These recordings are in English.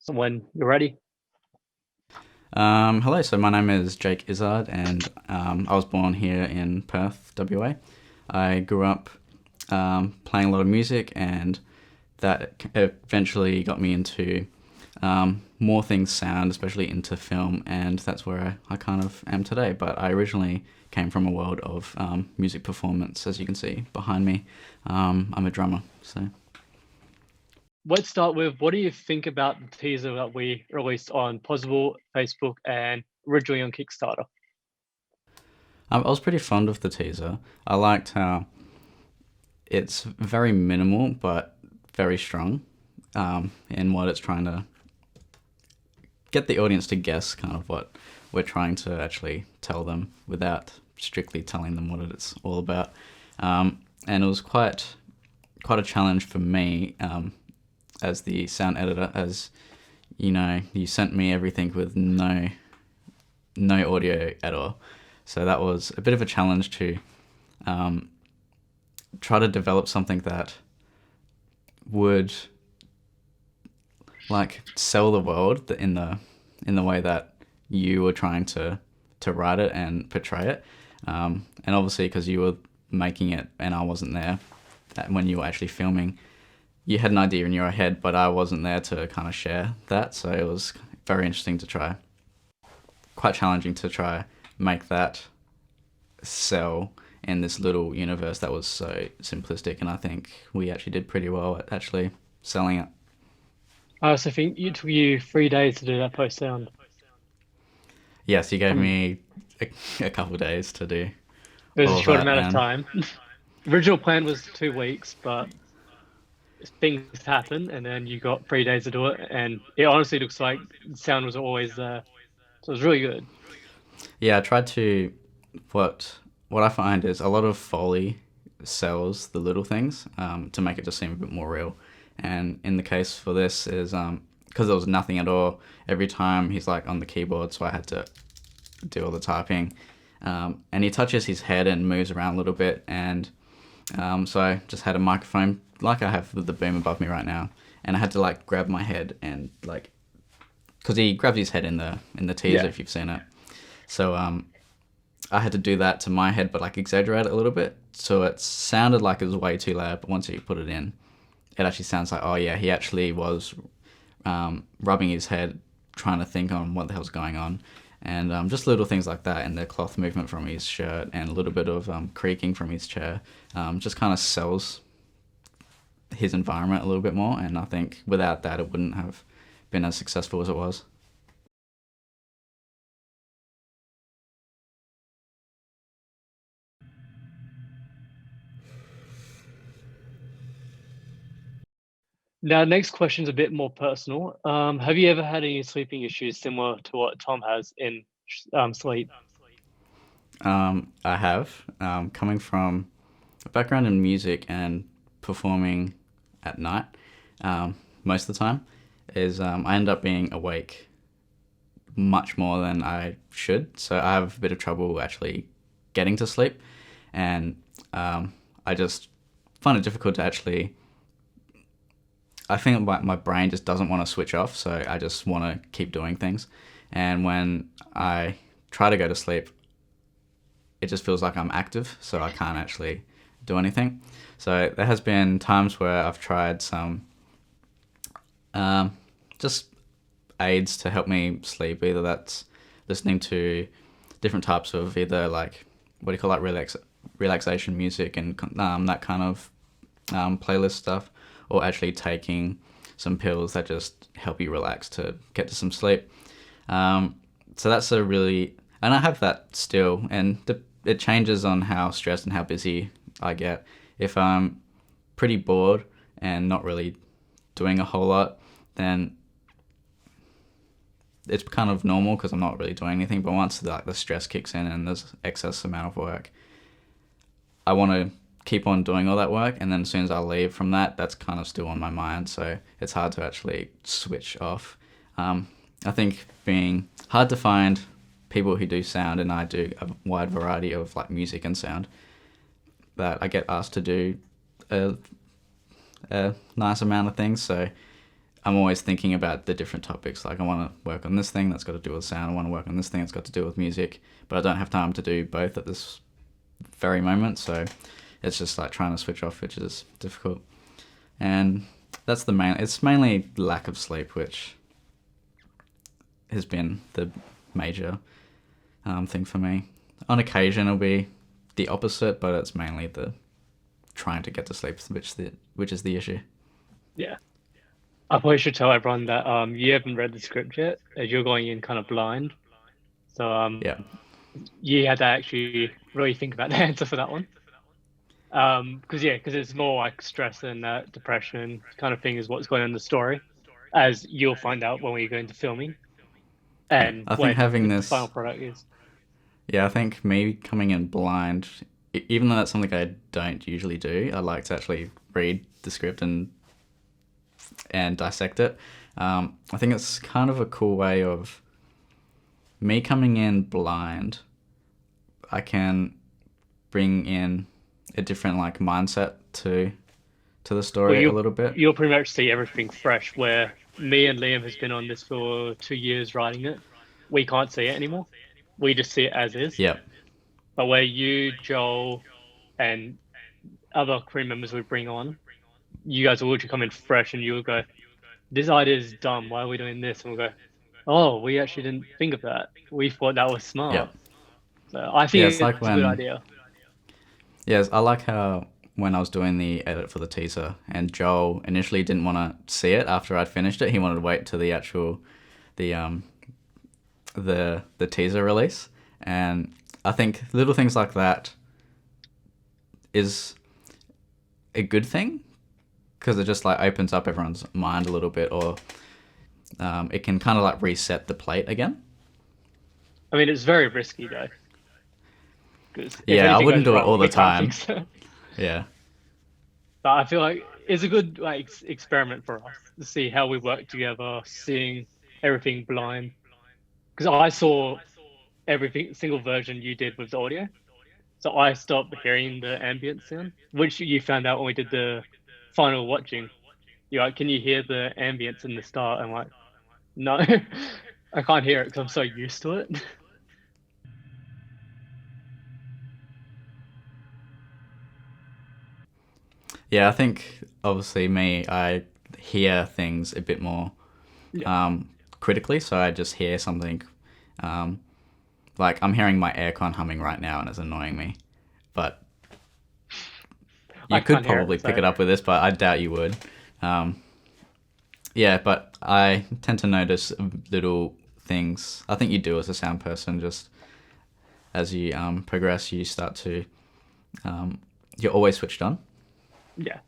So when you're ready. Hello, so my name is Jake Izzard, and I was born here in Perth, WA. I grew up playing a lot of music, and that eventually got me into more things sound, especially into film, and that's where I kind of am today. But I originally came from a world of music performance, as you can see behind me. I'm a drummer, so. Let's start with what do you think about the teaser that we released on Possible, Facebook, and originally on Kickstarter? I was pretty fond of the teaser. I liked how it's very minimal but very strong in what it's trying to get the audience to guess kind of what we're trying to actually tell them without strictly telling them what it's all about. And it was quite a challenge for me as the sound editor, as you know, you sent me everything with no audio at all. So that was a bit of a challenge to um, try to develop something that would like sell the world in the way that you were trying to write it and portray it. And obviously, because you were making it and I wasn't there when you were actually filming, you had an idea in your head, but I wasn't there to kind of share that. So it was very interesting to try, quite challenging to try make that sell in this little universe that was so simplistic. And I think we actually did pretty well at actually selling it. I also think it took you 3 days to do that post sound. Yes, you gave From me a couple of days to do It was a all of short that, amount of and time. Original plan was 2 weeks, but things happened, and then you got 3 days to do it. And it honestly looks like the sound was always there, so it was really good. yeah, I tried to. What I find is a lot of Foley sells the little things to make it just seem a bit more real, and in the case for this is because there was nothing at all. Every time he's like on the keyboard, so I had to do all the typing, and he touches his head and moves around a little bit, and so I just had a microphone like I have with the boom above me right now, and I had to like grab my head and like because he grabs his head in the teaser Yeah. if you've seen it. So I had to do that to my head, but like exaggerate it a little bit, so it sounded like it was way too loud. But once you put it in, it actually sounds like oh yeah, he actually was rubbing his head, trying to think on what the hell's going on, and just little things like that, and the cloth movement from his shirt, and a little bit of creaking from his chair, just kind of sells his environment a little bit more. And I think without that, it wouldn't have been as successful as it was. Now, next question is a bit more personal. Have you ever had any sleeping issues similar to what Tom has in sleep? I have coming from a background in music and performing at night most of the time is I end up being awake much more than I should. So I have a bit of trouble actually getting to sleep, and I just find it difficult to actually. I think my brain just doesn't want to switch off, so I just want to keep doing things. And when I try to go to sleep, it just feels like I'm active, so I can't actually do anything. So there has been times where I've tried some um, just aids to help me sleep. Either that's listening to different types of either like what do you call that relaxation music and that kind of playlist stuff, or actually taking some pills that just help you relax to get to some sleep. So that's a really, and I have that still, and it changes on how stressed and how busy I get. If I'm pretty bored and not really doing a whole lot, then it's kind of normal because I'm not really doing anything. But once the stress kicks in and there's excess amount of work, I want to keep on doing all that work, and then as soon as I leave from that, that's kind of still on my mind. So it's hard to actually switch off. I think being hard to find people who do sound, and I do a wide variety of like music and sound that I get asked to do a, a nice amount of things. So I'm always thinking about the different topics. Like I want to work on this thing that's got to do with sound. I want to work on this thing that's got to do with music, but I don't have time to do both at this very moment. So it's just like trying to switch off, which is difficult. And that's the main. It's mainly lack of sleep, which has been the major thing for me. On occasion, it'll be the opposite, but it's mainly the trying to get to sleep, which is the issue. Yeah. I probably should tell everyone that you haven't read the script yet, as you're going in kind of blind. So Yeah. you had to actually really think about the answer for that one. Because it's more like stress and depression kind of thing is what's going on in the story, as you'll find out when we go into filming Yeah. and I think when having the this. final product is. Yeah, I think me coming in blind, even though that's something I don't usually do, I like to actually read the script and dissect it. I think it's kind of a cool way of me coming in blind. I can bring in a different like mindset to the Well, story a little bit. you'll pretty much see everything fresh. Where me and Liam has been on this for 2 years writing it, we can't see it anymore. We just see it as is. Yeah, But where you, Joel, and other crew members we bring on, you guys will literally come in fresh and you'll go, "This idea is dumb. Why are we doing this?" And we'll go, "Oh, we actually didn't think of that. We thought that was yeah, smart." So I yeah. It's think like it's a good when idea. yes, I like how when I was doing the edit for the teaser, and Joel initially didn't want to see it after I'd finished it. He wanted to wait till the actual the the teaser release, and I think little things like that is a good thing because it just like opens up everyone's mind a little bit, or it can kind of like reset the plate again. I mean, it's very risky though, because if Yeah, I anything wouldn't goes do it wrong, all the we can't time. fix it. Yeah, But I feel like it's a good like experiment for us to see how we work together, seeing everything blind. Because I saw everything single version you did with the audio, so I stopped hearing the ambient sound, which you found out when we did the final watching. You're like, "Can you hear the ambience in the start?" I'm like, "No, I can't hear it because I'm so used to it." yeah. I think obviously me, I hear things a bit more Yeah, critically, so I just hear something. Um, like I'm hearing my aircon humming right now, and it's annoying me. But I you could can't hear it. probably pick So it up with this, but I doubt you would. Um, yeah, but I tend to notice little things. I think you do as a sound person. Just as you progress, you start to you're always switched on. yeah,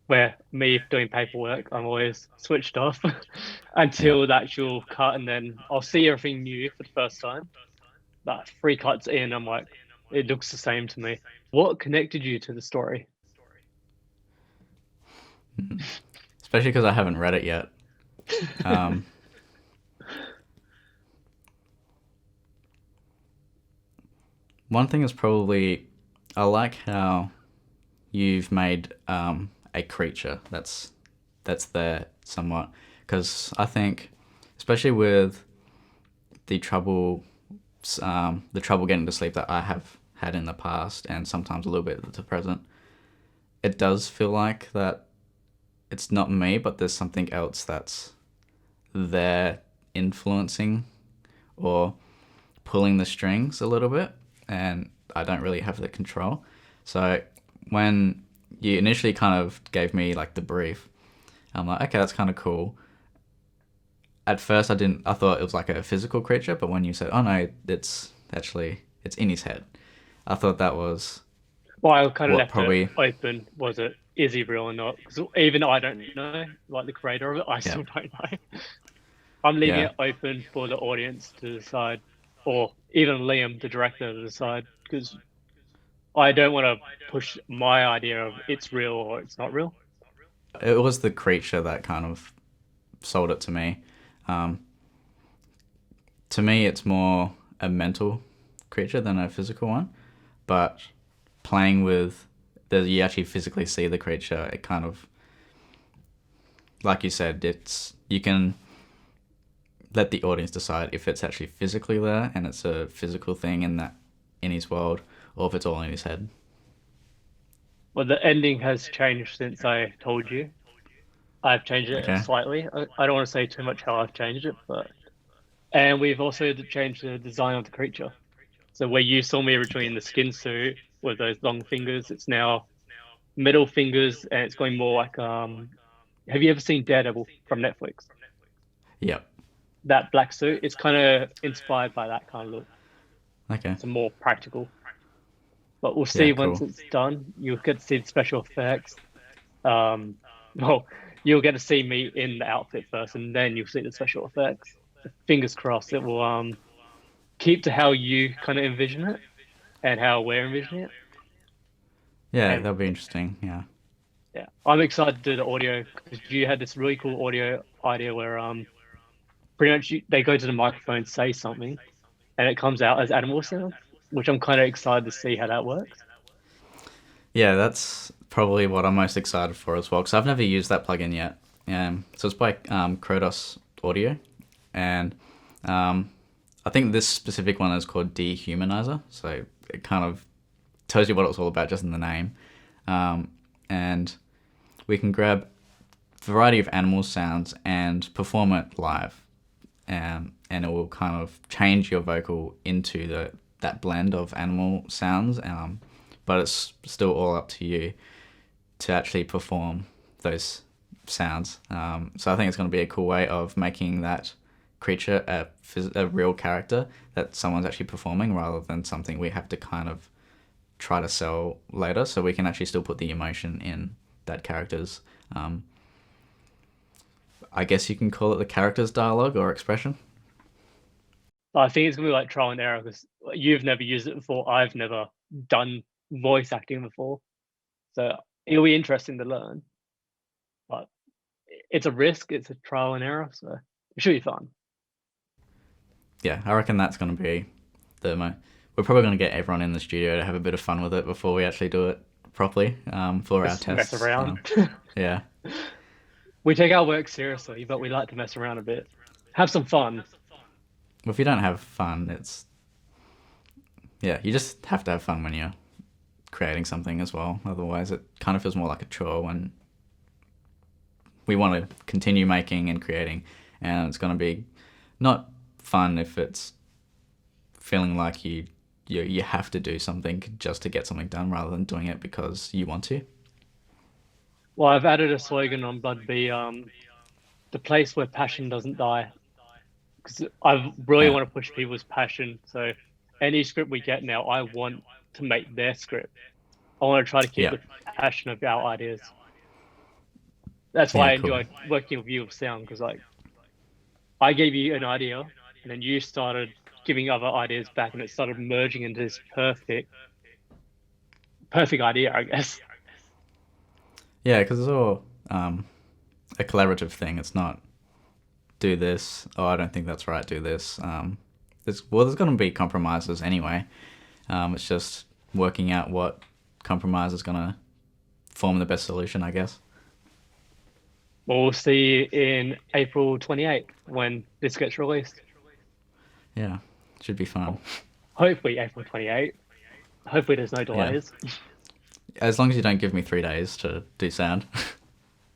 where me doing paperwork, I'm always switched off Yeah, until the actual cut, and then I'll see everything new for the first time. But three cuts in, I'm like, it looks the same to me. What connected you to the story? especially because I haven't read it yet. Um, one thing is probably I like how you've made a creature that's there somewhat because I think especially with the trouble the trouble getting to sleep that I have had in the past and sometimes a little bit at the present, it does feel like that it's not me, but there's something else that's there influencing or pulling the strings a little bit, and I don't really have the control. So when you initially kind of gave me like the brief, I'm like, okay, that's kind of cool. At first, I thought it was like a physical creature, but when you said, oh no, it's in his head, I thought that was Well, I kind of what left it probably, open. Was it, is he real or not? Because even I don't know, like the creator of it, I yeah, still don't know. I'm leaving yeah, it open for the audience to decide, or even Liam, the director, to decide, because I don't want to push my idea of it's real or it's not real. it was the creature that kind of sold it to me. Um, to me, it's more a mental creature than a physical one. But playing with, you actually physically see the creature. It kind of like you said, it's you can let the audience decide if it's actually physically there and it's a physical thing in his world, or if it's all in his head. Well, the ending has changed since I told you. I've changed it Okay. slightly. I don't want to say too much how I've changed it, but and we've also changed the design of the creature. So where you saw me originally in the skin suit with those long fingers, it's now middle fingers, and it's going more like Have you ever seen Daredevil from Netflix? Yep. That black suit, it's kind of inspired by that kind of look. Okay. It's more practical, but we'll Yeah. see once Cool. it's done. You'll get to see the special effects. Um, well, you'll get to see me in the outfit first, and then you'll see the special effects. Fingers crossed, it will keep to how you kind of envision it and how we're envisioning it. Yeah, And that'll be interesting. Yeah. yeah, I'm excited to do the audio because you had this really cool audio idea where pretty much they go to the microphone, say something, and it comes out as animal sounds, which I'm kind of excited to see how that works. Yeah, that's probably what I'm most excited for as well, because I've never used that plugin yet. So it's by Krotos Audio, and um, I think this specific one is called Dehumanizer. So it kind of tells you what it's all about just in the name. And we can grab a variety of animal sounds and perform it live, and it will kind of change your vocal into that blend of animal sounds. But it's still all up to you to actually perform those sounds. So I think it's going to be a cool way of making that creature a real character that someone's actually performing rather than something we have to kind of try to sell later. So we can actually still put the emotion in that character's. I guess you can call it the character's dialogue or expression. I think it's gonna be like trial and error because you've never used it before. I've never done voice acting before, so it'll be interesting to learn. But it's a risk. It's a trial and error, so it should be fun. Yeah, I reckon that's going to be we're probably going to get everyone in the studio to have a bit of fun with it before we actually do it properly for our Just mess tests. around. Yeah. We take our work seriously, but we like to mess around a bit, have some fun. Well, if you don't have fun, you just have to have fun when you're creating something as well. Otherwise, it kind of feels more like a chore when we want to continue making and creating, and it's going to be not fun if it's feeling like you have to do something just to get something done rather than doing it because you want to. Well, I've added a slogan on Bud B, the place where passion doesn't die, because I really Yeah. want to push people's passion. So any script we get now, I want to make their script. I want to try to keep Yeah. the passion of our ideas. That's why Yeah. I Cool. enjoyed working with you with sound, because like I gave you an idea, and then you started giving other ideas back, and it started merging into this perfect idea, I guess. Yeah, because it's all a collaborative thing. It's not do this. Oh, I don't think that's right. Do this. There's going to be compromises anyway. It's just working out what compromise is going to form the best solution, I guess. Well, we'll see in April 28th when this gets released. Yeah, should be fun. Hopefully, April 28th. Hopefully, there's no Yeah, delays. as long as you don't give me 3 days to do sound.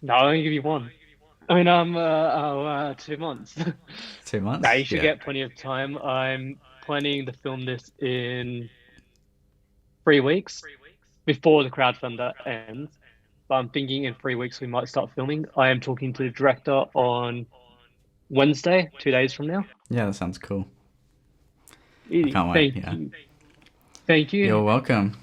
No, I'll only give you one. I mean, 2 months. 2 months. Now you should Yeah. get plenty of time. I'm planning to film this in 3 weeks before the crowdfunder ends. But I'm thinking in 3 weeks we might start filming. I am talking to the director on Wednesday, 2 days from now. Yeah, that sounds cool. I Easy. can't wait. Thank Yeah. you. Thank you. You're welcome.